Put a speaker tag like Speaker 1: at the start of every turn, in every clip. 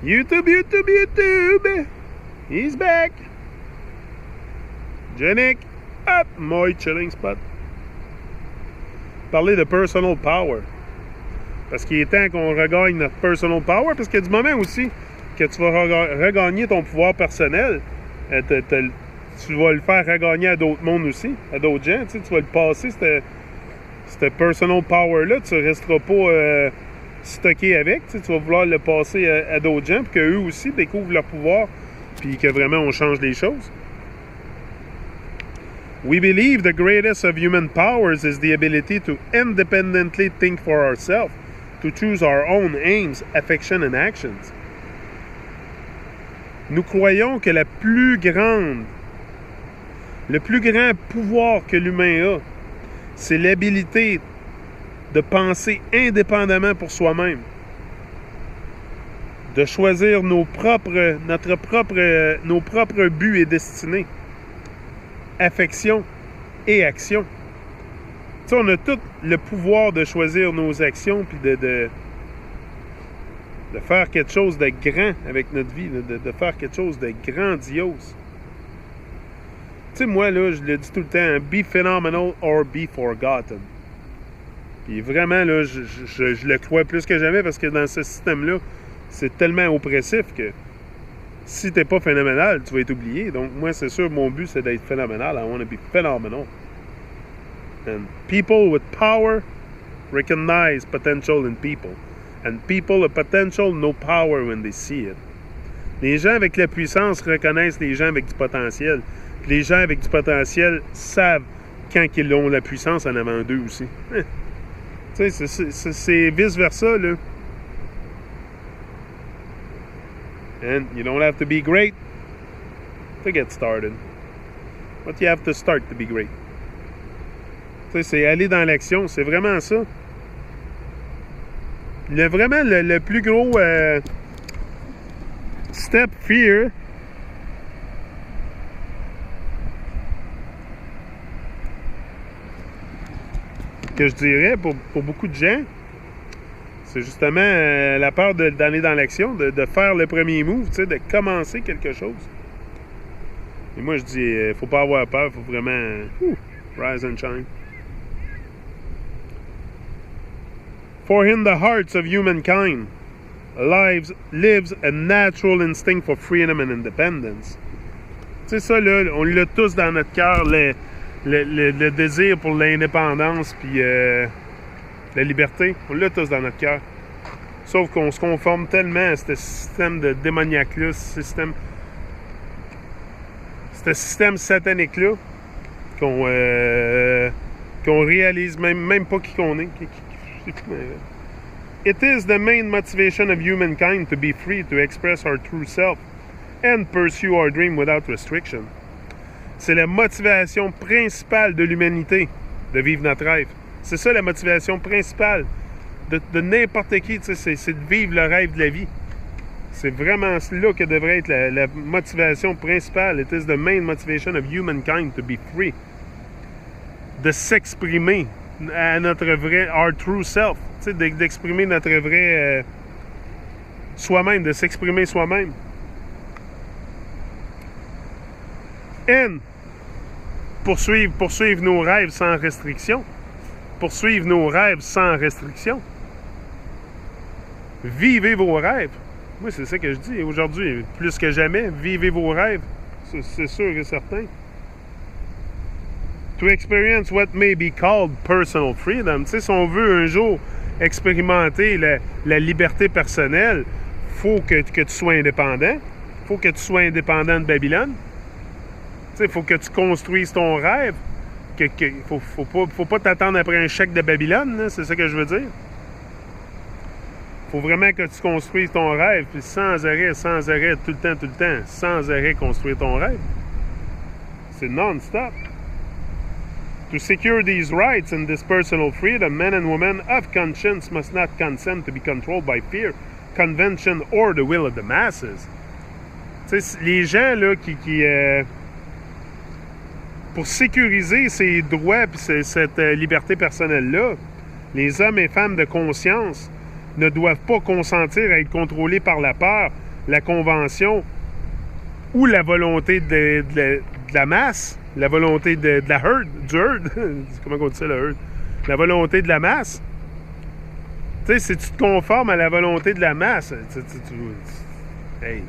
Speaker 1: YouTube. He's back. Jenik, hop, my chilling spot. Parler de personal power. Parce qu'il est temps qu'on regagne notre personal power, parce qu'il y a du moment aussi que tu vas regagner ton pouvoir personnel. Tu vas le faire regagner à d'autres mondes aussi, à d'autres gens. Tu vas le passer, ce personal power-là. Tu ne resteras pas stocké avec. Tu vas vouloir le passer à d'autres gens, pour qu'eux aussi découvrent leur pouvoir, puis que vraiment on change les choses. We believe the greatest of human powers is the ability to independently think for ourselves, to choose our own aims, affections and actions. Nous croyons que le plus grand pouvoir que l'humain a, c'est l'habilité de penser indépendamment pour soi-même, de choisir nos propres buts et destinées, affections et actions. Tu sais, on a tout le pouvoir de choisir nos actions puis de faire quelque chose de grand avec notre vie, de faire quelque chose de grandiose. Tu sais, moi, là, je le dis tout le temps, be phenomenal or be forgotten. Puis vraiment, là, je le crois plus que jamais, parce que dans ce système-là, c'est tellement oppressif que si t'es pas phénoménal, tu vas être oublié. Donc, moi, c'est sûr, mon but, c'est d'être phénoménal. I want to be phenomenal. And people with power recognize potential in people. And people with potential know power when they see it. Les gens avec la puissance reconnaissent les gens avec du potentiel. Puis les gens avec du potentiel savent quand ils ont la puissance en avant d'eux aussi. Tu sais, c'est vice-versa, là. And you don't have to be great to get started. But you have to start to be great. Tu sais, c'est aller dans l'action. C'est vraiment ça. Vraiment, le plus gros step fear, que je dirais pour beaucoup de gens, c'est justement la peur d'aller dans l'action, de faire le premier move, tu sais, de commencer quelque chose. Et moi, je dis, faut pas avoir peur, faut vraiment rise and shine. For in the hearts of humankind lives a natural instinct for freedom and independence. Tu sais, ça, là, on l'a tous dans notre cœur, le désir pour l'indépendance puis la liberté. On l'a tous dans notre cœur. Sauf qu'on se conforme tellement à ce système de démoniaque-là, ce système satanique-là, qu'on réalise même pas qui qu'on est. It is the main motivation of humankind to be free to express our true self and pursue our dream without restriction. C'est la motivation principale de l'humanité, de vivre notre rêve. C'est ça la motivation principale de n'importe qui, c'est de vivre le rêve de la vie. C'est vraiment là que devrait être la motivation principale. It is the main motivation of humankind to be free. De s'exprimer à notre vrai, our true self. D'exprimer notre vrai soi-même, de s'exprimer soi-même. And poursuivre nos rêves sans restriction. Poursuivre nos rêves sans restriction. Vivez vos rêves. Moi, c'est ça que je dis aujourd'hui, plus que jamais. Vivez vos rêves. C'est sûr et certain. To experience what may be called personal freedom. Tu sais, si on veut un jour expérimenter la liberté personnelle, il faut que tu sois indépendant. Il faut que tu sois indépendant de Babylone. Il faut que tu construises ton rêve. Faut pas t'attendre après un chèque de Babylone, c'est ça que je veux dire. Faut vraiment que tu construises ton rêve, puis sans arrêt, tout le temps, sans arrêt construire ton rêve. C'est non-stop. To secure these rights and this personal freedom, men and women of conscience must not consent to be controlled by fear, convention, or the will of the masses. Tu sais, les gens là qui pour sécuriser ces droits et cette liberté personnelle-là, les hommes et femmes de conscience ne doivent pas consentir à être contrôlés par la peur, la convention ou la volonté de la masse, la volonté de la herd, du herd, comment on dit ça, le herd? La volonté de la masse. Tu sais, si tu te conformes à la volonté de la masse, hey,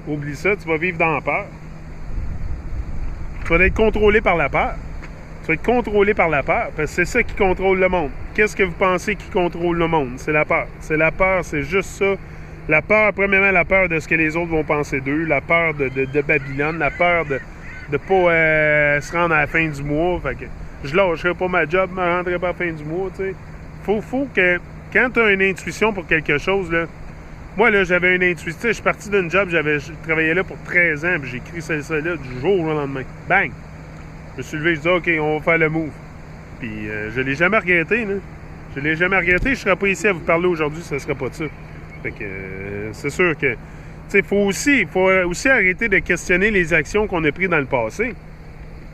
Speaker 1: oublie ça, tu vas vivre dans la peur. Tu vas être contrôlé par la peur. Tu vas être contrôlé par la peur, parce que c'est ça qui contrôle le monde. Qu'est-ce que vous pensez qui contrôle le monde? C'est la peur. C'est la peur, c'est juste ça. La peur, premièrement, la peur de ce que les autres vont penser d'eux, la peur de Babylone, la peur de ne pas se rendre à la fin du mois. Fait que je lâcherai pas ma job, je me rendrai pas à la fin du mois, tu sais. Faut que, quand tu as une intuition pour quelque chose, là, moi, là, j'avais une intuition. Je suis parti d'une job, je travaillais là pour 13 ans, puis j'ai écrit ça là du jour au lendemain. Bang! Je me suis levé, je dis OK, on va faire le move. Puis je l'ai jamais regretté, là. Je l'ai jamais regretté. Je serais pas ici à vous parler aujourd'hui, ce serait pas de ça. Fait que c'est sûr que, tu sais, faut aussi arrêter de questionner les actions qu'on a prises dans le passé. Tu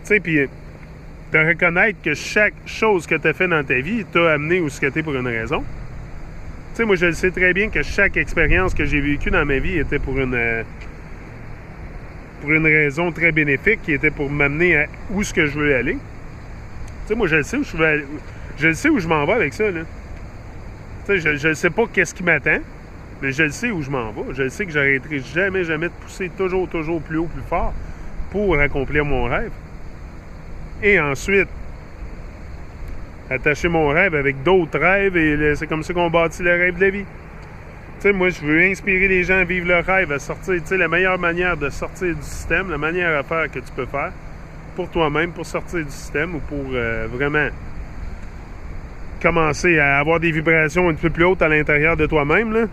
Speaker 1: sais, puis de reconnaître que chaque chose que tu as fait dans ta vie t'a amené où ce que tu es pour une raison. Tu sais, moi, je le sais très bien que chaque expérience que j'ai vécue dans ma vie était pour une raison très bénéfique, qui était pour m'amener à où ce que je veux aller. Tu sais, moi, je le sais où je veux aller, je le sais où je m'en vais avec ça, là. Tu sais, je ne sais pas qu'est-ce qui m'attend, mais je le sais où je m'en vais. Je le sais que j'arrêterai jamais de pousser toujours plus haut, plus fort pour accomplir mon rêve. Et ensuite, attacher mon rêve avec d'autres rêves, et c'est comme ça qu'on bâtit le rêve de la vie. Tu sais, moi, je veux inspirer les gens à vivre leur rêve, à sortir. Tu sais, la meilleure manière de sortir du système, la manière à faire que tu peux faire pour toi-même, pour sortir du système ou pour vraiment commencer à avoir des vibrations un peu plus hautes à l'intérieur de toi-même, là.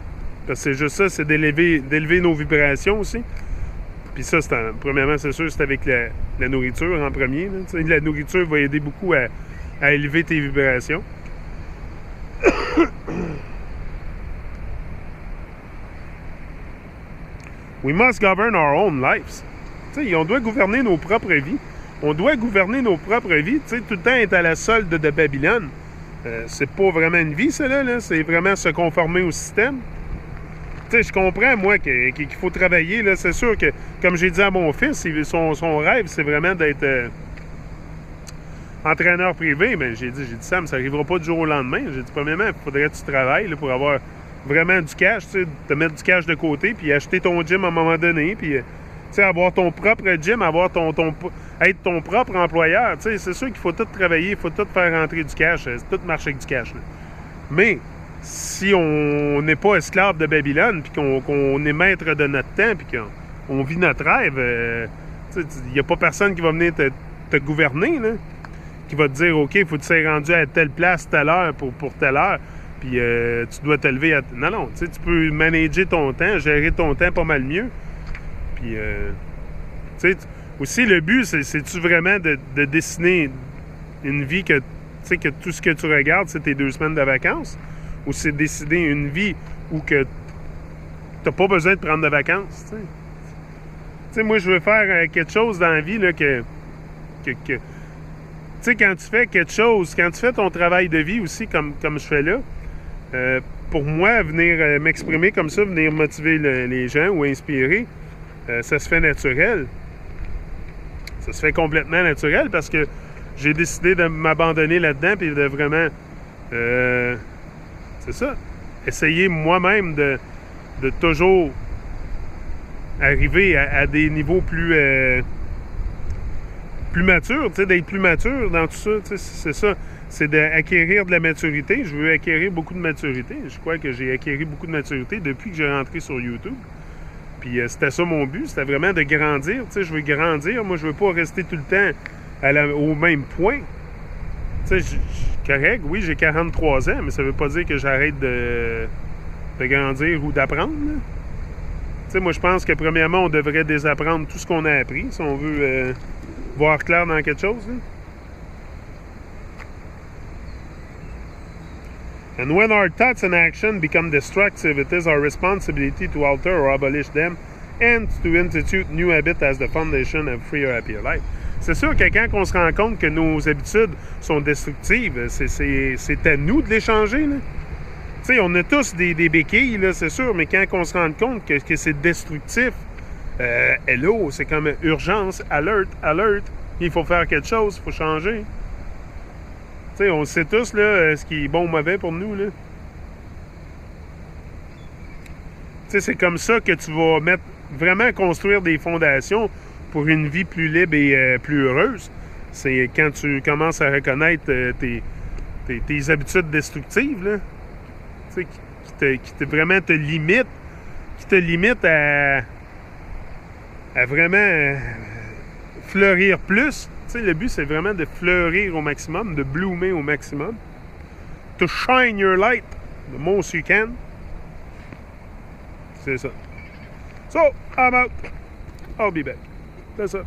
Speaker 1: Parce que c'est juste ça, c'est d'élever nos vibrations aussi. Puis ça, premièrement, c'est sûr, c'est avec la nourriture en premier. Là. Tu sais, la nourriture va aider beaucoup à élever tes vibrations. We must govern our own lives. Tu sais, on doit gouverner nos propres vies. On doit gouverner nos propres vies. Tu sais, tout le temps être à la solde de Babylone. C'est pas vraiment une vie, ça, là. C'est vraiment se conformer au système. Tu sais, je comprends, moi, qu'il faut travailler. Là. C'est sûr que, comme j'ai dit à mon fils, son rêve, c'est vraiment d'être entraîneur privé. Mais j'ai dit, Sam, ça n'arrivera pas du jour au lendemain. J'ai dit, premièrement, il faudrait que tu travailles là, pour avoir vraiment du cash, tu sais, te mettre du cash de côté, puis acheter ton gym à un moment donné, puis, tu sais, avoir ton propre gym, être ton propre employeur. Tu sais, c'est sûr qu'il faut tout travailler, il faut tout faire rentrer du cash, tout marche avec du cash. Là. Mais si on n'est pas esclave de Babylone, puis qu'on est maître de notre temps, puis qu'on vit notre rêve, il n'y a pas personne qui va venir te gouverner, là, qui va te dire, OK, il faut que tu sois rendu à telle place, telle heure, pour telle heure, puis tu dois te lever à... Non, tu sais, tu peux manager ton temps, gérer ton temps pas mal mieux. Puis, tu sais, aussi, le but, c'est-tu vraiment de dessiner une vie que, tu sais, que tout ce que tu regardes, c'est tes 2 semaines de vacances? Ou c'est décider une vie où que t'as pas besoin de prendre de vacances, tu sais? Tu sais, moi, je veux faire quelque chose dans la vie, là, tu sais, quand tu fais quelque chose, quand tu fais ton travail de vie aussi, comme je fais là, pour moi, venir m'exprimer comme ça, venir motiver les gens ou inspirer, ça se fait naturel. Ça se fait complètement naturel parce que j'ai décidé de m'abandonner là-dedans et de vraiment, c'est ça, essayer moi-même de toujours arriver à des niveaux plus matures, tu sais, d'être plus mature dans tout ça, tu sais, c'est ça. C'est d'acquérir de la maturité. Je veux acquérir beaucoup de maturité. Je crois que j'ai acquéri beaucoup de maturité depuis que j'ai rentré sur YouTube. Puis c'était ça mon but. C'était vraiment de grandir. Tu sais, je veux grandir. Moi, je veux pas rester tout le temps au même point. Tu sais, correct, oui, j'ai 43 ans, mais ça veut pas dire que j'arrête de grandir ou d'apprendre. Tu sais, moi, je pense que premièrement, on devrait désapprendre tout ce qu'on a appris si on veut voir clair dans quelque chose. Là. And when our thoughts and actions become destructive, it is our responsibility to alter or abolish them and to institute new habits as the foundation of a freer, happier life. C'est sûr que quand on se rend compte que nos habitudes sont destructives, c'est à nous de les changer. Là. Tu sais, on a tous des béquilles, là, c'est sûr, mais quand on se rend compte que c'est destructif, hello, c'est comme urgence, alerte, alerte, il faut faire quelque chose, il faut changer. Tu sais, on sait tous, là, ce qui est bon ou mauvais pour nous, là. Tu sais, c'est comme ça que tu vas vraiment construire des fondations pour une vie plus libre et plus heureuse. C'est quand tu commences à reconnaître tes habitudes destructives, là. Tu sais, vraiment te limite, qui te limite à vraiment fleurir plus. Tu sais, le but, c'est vraiment de fleurir au maximum, de bloomer au maximum. To shine your light the most you can. C'est ça. So, I'm out. I'll be back. That's it.